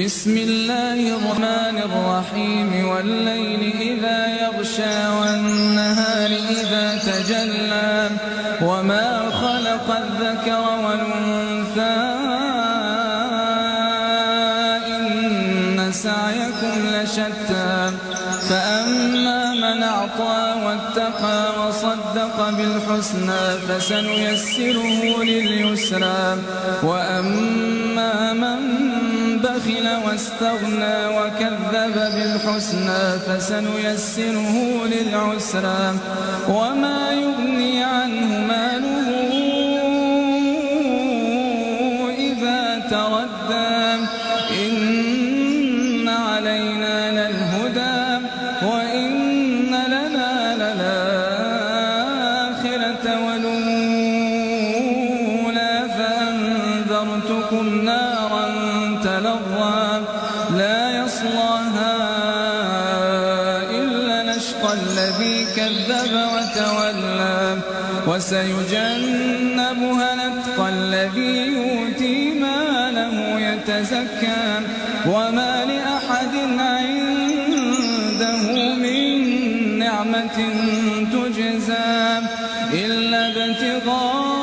بسم الله الرحمن الرحيم والليل إذا يغشى والنهار إذا تجلى وما خلق الذكر والأنثى إن سعيكم لشتى فأما من أعطى واتقى وصدق بالحسنى فسنيسره لليسرى وأما من بخل واستغنى وكذب بالحسنى فسنيسره للعسرى وما يغني عنه ماله إذا تردى إن علينا للهدى وإن لنا للآخرة والأولى فأنذرتكم نارا تلظى لا يصلاها إلا الأشقى الذي كذب وتولى وسيجنبها الأتقى الذي يؤتي ماله يتزكى وما لأحد عنده من نعمة تجزى إلا ابتغاء